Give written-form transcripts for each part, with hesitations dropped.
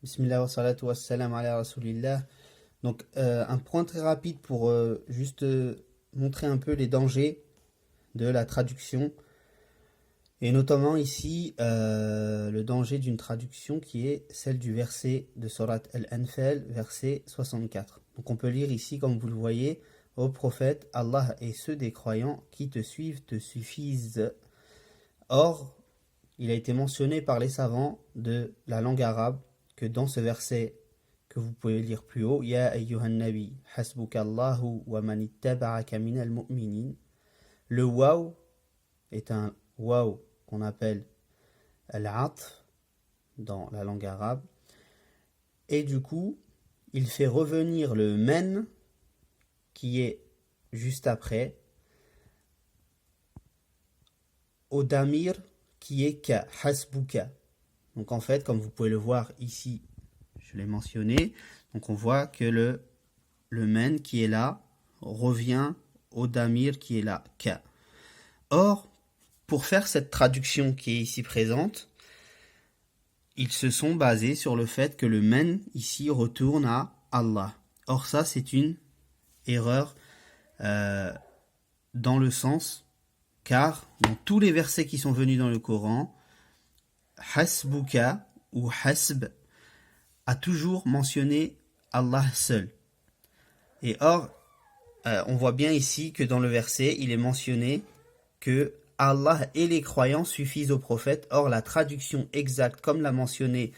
Bismillah wa salatu wa salam ala rasulillah. Donc, un point très rapide pour juste montrer un peu les dangers de la traduction. Et notamment ici, le danger d'une traduction qui est celle du verset de Surat Al-Anfal, verset 64. Donc, on peut lire ici, comme vous le voyez, ô prophète, Allah et ceux des croyants qui te suivent te suffisent. Or, il a été mentionné par les savants de la langue arabe que dans ce verset que vous pouvez lire plus haut, Ya ayyuhan nabi, hasbukallahu wa man ittaba'aka minal mu'minin. Le waw est un waw qu'on appelle al-atf dans la langue arabe. Et du coup, il fait revenir le men qui est juste après au damir qui est ka, hasbuka. Donc en fait, comme vous pouvez le voir ici, je l'ai mentionné, donc on voit que le men qui est là revient au damir qui est là, ka. Or, pour faire cette traduction qui est ici présente, ils se sont basés sur le fait que le men ici retourne à Allah. Or ça, c'est une erreur dans le sens, car dans tous les versets qui sont venus dans le Coran, hasbuka ou hasb a toujours mentionné Allah seul. Et or, on voit bien ici que dans le verset, il est mentionné que Allah et les croyants suffisent au prophète. Or, la traduction exacte, comme l'a mentionné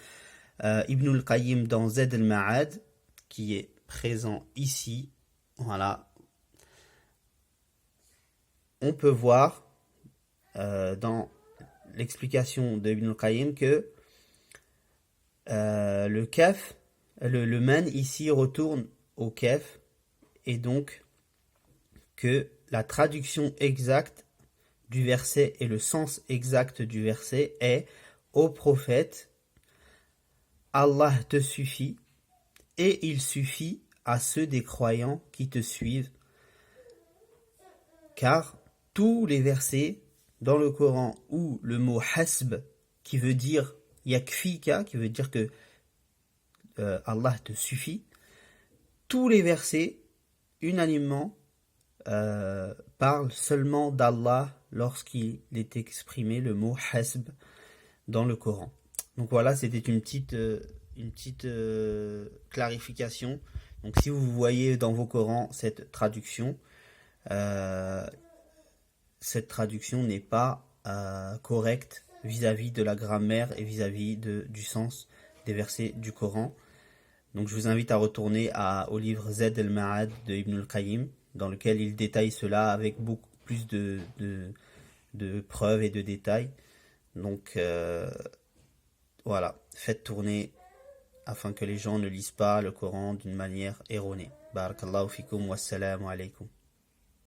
Ibn al-Qayyim dans Zad al-Ma'ad, qui est présent ici, voilà, on peut voir dans l'explication de Ibn al-Qayyim que le kaf, le man ici retourne au kaf, et donc que la traduction exacte du verset et le sens exact du verset est ô prophète, Allah te suffit et il suffit à ceux des croyants qui te suivent, car tous les versets dans le Coran où le mot hasb qui veut dire yakfika, qui veut dire que Allah te suffit, tous les versets unanimement parlent seulement d'Allah lorsqu'il est exprimé le mot hasb dans le Coran. Donc voilà, c'était une petite clarification. Donc si vous voyez dans vos Corans cette traduction n'est pas correcte vis-à-vis de la grammaire et vis-à-vis du sens des versets du Coran. Donc je vous invite à retourner au livre Zad al-Ma'ad de Ibn al-Qayyim, dans lequel il détaille cela avec beaucoup plus de preuves et de détails. Donc voilà, faites tourner afin que les gens ne lisent pas le Coran d'une manière erronée. Barakallahu fikum, wassalamu alaykum.